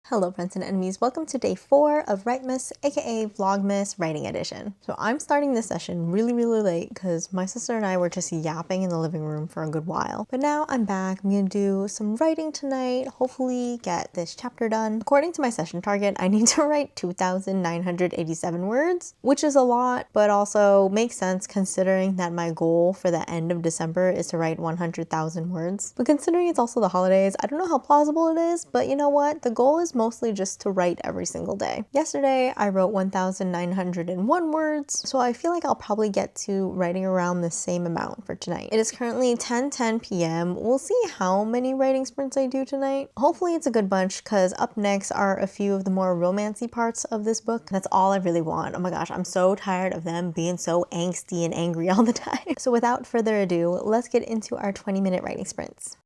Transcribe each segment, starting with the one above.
Hello friends and enemies, welcome to day 4 of Writemas, aka Vlogmas Writing Edition. So I'm starting this session really late because my sister and I were just yapping in the living room for a good while. But now I'm back, I'm gonna do some writing tonight, hopefully get this chapter done. According to my session target, I need to write 2,987 words, which is a lot, but also makes sense considering that my goal for the end of December is to write 100,000 words. But considering it's also the holidays, I don't know how plausible it is, but you know what? The goal is mostly just to write every single day. Yesterday, I wrote 1,901 words, so I feel like I'll probably get to writing around the same amount for tonight. It is currently 10:10 p.m. We'll see how many writing sprints I do tonight. Hopefully it's a good bunch, because up next are a few of the more romancy parts of this book. That's all I really want. Oh my gosh, I'm so tired of them being so angsty and angry all the time. So without further ado, let's get into our 20-minute writing sprints.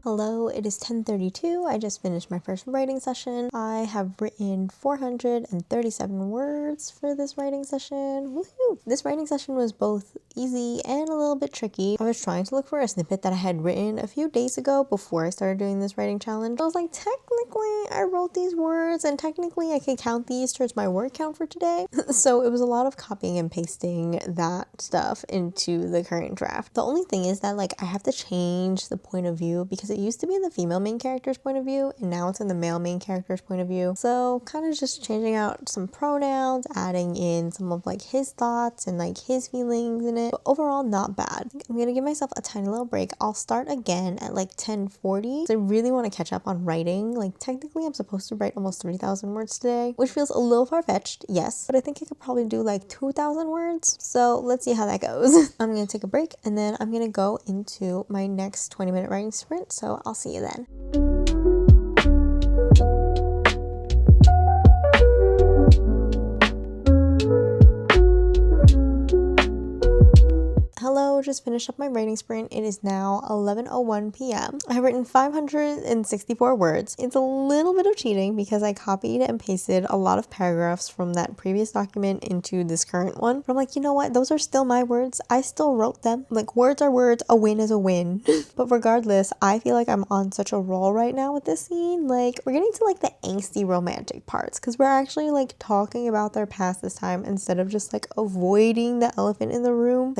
Hello, it is 10:32. I just finished my first writing session. I have written 437 words for this writing session. Woohoo! This writing session was both easy and a little bit tricky. I was trying to look for a snippet that I had written a few days ago before I started doing this writing challenge. I was like, technically I wrote these words and technically I can count these towards my word count for today. So it was a lot of copying and pasting that stuff into the current draft. The only thing is that I have to change the point of view because it used to be in the female main character's point of view and now it's in the male main character's point of view. So kind of just changing out some pronouns, adding in some of his thoughts and his feelings in it. But overall, not bad. I'm gonna give myself a tiny little break. I'll start again at 10:40. So I really want to catch up on writing. Technically I'm supposed to write almost 3,000 words today, which feels a little far-fetched, yes, but I think I could probably do 2,000 words. So let's see how that goes. I'm gonna take a break and then I'm gonna go into my next 20-minute writing sprint. So I'll see you then. Hello, just finished up my writing sprint. It is now 11:01 p.m. I have written 564 words. It's a little bit of cheating because I copied and pasted a lot of paragraphs from that previous document into this current one. But I'm like, you know what? Those are still my words. I still wrote them. Words are words. A win is a win. But regardless, I feel like I'm on such a roll right now with this scene. We're getting to the angsty romantic parts because we're actually talking about their past this time instead of just avoiding the elephant in the room.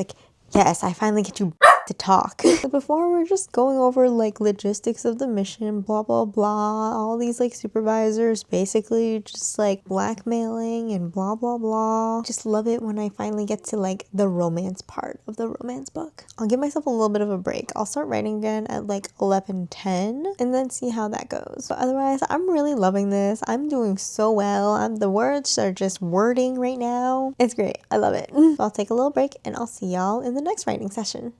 Yes, I finally get you to talk. Before we're just going over logistics of the mission, blah blah blah, all these supervisors basically just blackmailing and blah blah blah. Just love it when I finally get to the romance part of the romance book. I'll give myself a little bit of a break. I'll start writing again at 11:10 and then see how that goes. But otherwise, I'm really loving this. I'm doing so well. The words are just wording right now. It's great. I love it. So I'll take a little break and I'll see y'all in the next writing session.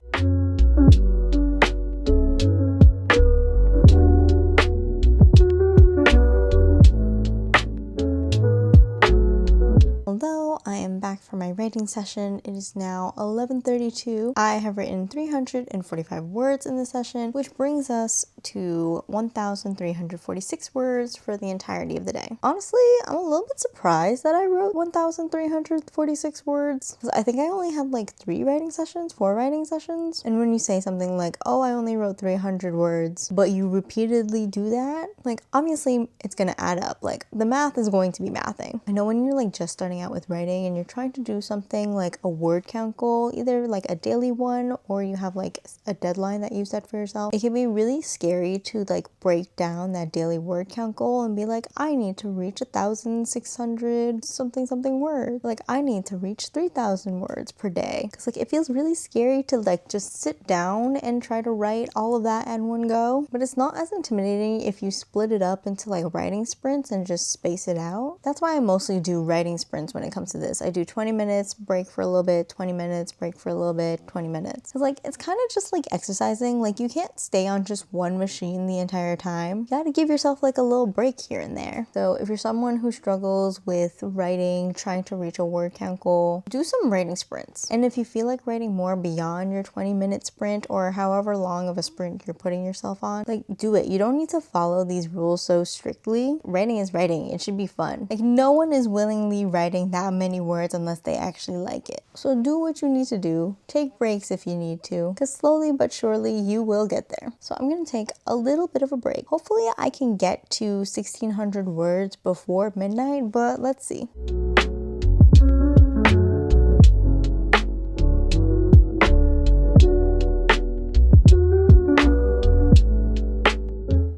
Although I am back for my writing session, it is now 11:32. I have written 345 words in this session, which brings us to 1,346 words for the entirety of the day. Honestly, I'm a little bit surprised that I wrote 1,346 words. I think I only had 4 writing sessions. And when you say something oh, I only wrote 300 words, but you repeatedly do that, obviously it's gonna add up. The math is going to be mathing. I know when you're just starting out with writing and you're trying to do something a word count goal, either a daily one or you have a deadline that you set for yourself, it can be really scary to break down that daily word count goal and be I need to reach 1,600 something words. I need to reach 3,000 words per day. Because it feels really scary to just sit down and try to write all of that in one go. But it's not as intimidating if you split it up into writing sprints and just space it out. That's why I mostly do writing sprints when it comes to this. I do 20 minutes, break for a little bit, 20 minutes, break for a little bit, 20 minutes. Because it's kind of just exercising. You can't stay on just one machine the entire time. You gotta give yourself a little break here and there. So if you're someone who struggles with writing, trying to reach a word count goal, do some writing sprints. And if you feel like writing more beyond your 20-minute sprint or however long of a sprint you're putting yourself on, do it. You don't need to follow these rules so strictly. Writing is writing. It should be fun. No one is willingly writing that many many words unless they actually like it. So do what you need to do. Take breaks if you need to, because slowly but surely you will get there. So I'm going to take a little bit of a break. Hopefully I can get to 1600 words before midnight, but let's see.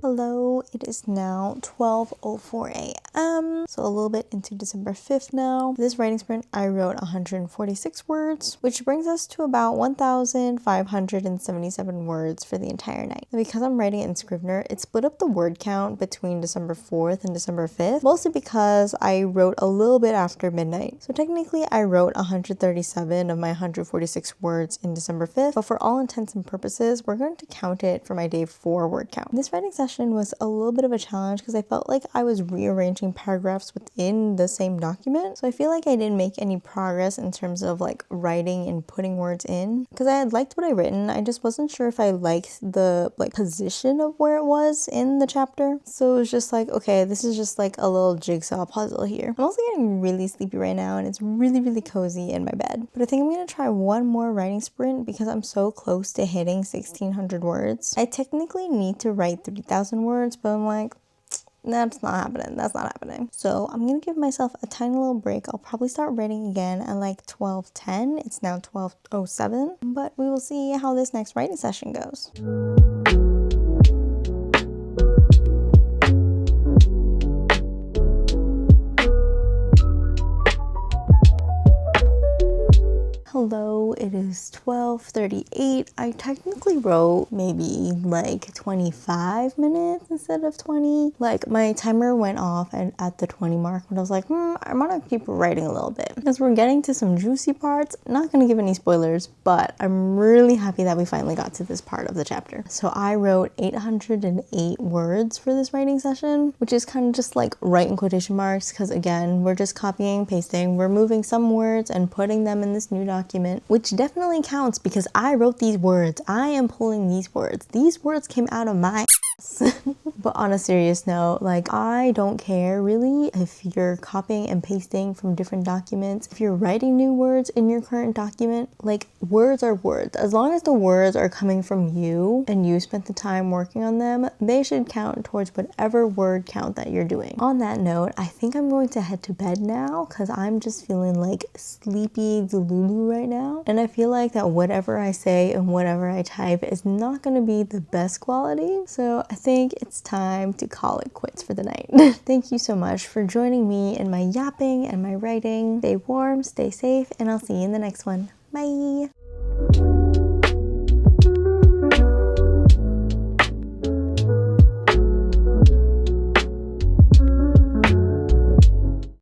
Hello, it is now 12:04 a.m. So a little bit into December 5th now. For this writing sprint, I wrote 146 words, which brings us to about 1,577 words for the entire night. And because I'm writing it in Scrivener, it split up the word count between December 4th and December 5th, mostly because I wrote a little bit after midnight. So technically, I wrote 137 of my 146 words in December 5th, but for all intents and purposes, we're going to count it for my day 4 word count. This writing session was a little bit of a challenge because I felt like I was rearranging paragraphs within the same document. So I feel like I didn't make any progress in terms of like writing and putting words in, because I had liked what I written. I just wasn't sure if I liked the like position of where it was in the chapter. So it was just like, okay, this is just like a little jigsaw puzzle here. I'm also getting really sleepy right now and it's really cozy in my bed. But I think I'm gonna try one more writing sprint because I'm so close to hitting 1600 words. I technically need to write 3,000 words, but I'm like, that's not happening. That's not happening. So I'm gonna give myself a tiny little break. I'll probably start writing again at like 12:10. It's now 12:07, but we will see how this next writing session goes. Hello, it is 12:38. I technically wrote maybe like 25 minutes instead of 20. Like my timer went off and at the 20 mark, but I was like, I'm gonna keep writing a little bit because we're getting to some juicy parts. Not gonna give any spoilers, but I'm really happy that we finally got to this part of the chapter. So I wrote 808 words for this writing session, which is kind of just like right in quotation marks because again, we're just copying, pasting, we're moving some words and putting them in this new document, which definitely counts because I wrote these words. I am pulling these words. These words came out of my But on a serious note, like I don't care really if you're copying and pasting from different documents. If you're writing new words in your current document, like words are words. As long as the words are coming from you and you spent the time working on them, they should count towards whatever word count that you're doing. On that note, I think I'm going to head to bed now because I'm just feeling like sleepy delulu right now. And I feel like that whatever I say and whatever I type is not going to be the best quality. So I think it's time to call it quits for the night. Thank you so much for joining me in my yapping and my writing. Stay warm, stay safe, and I'll see you in the next one. Bye!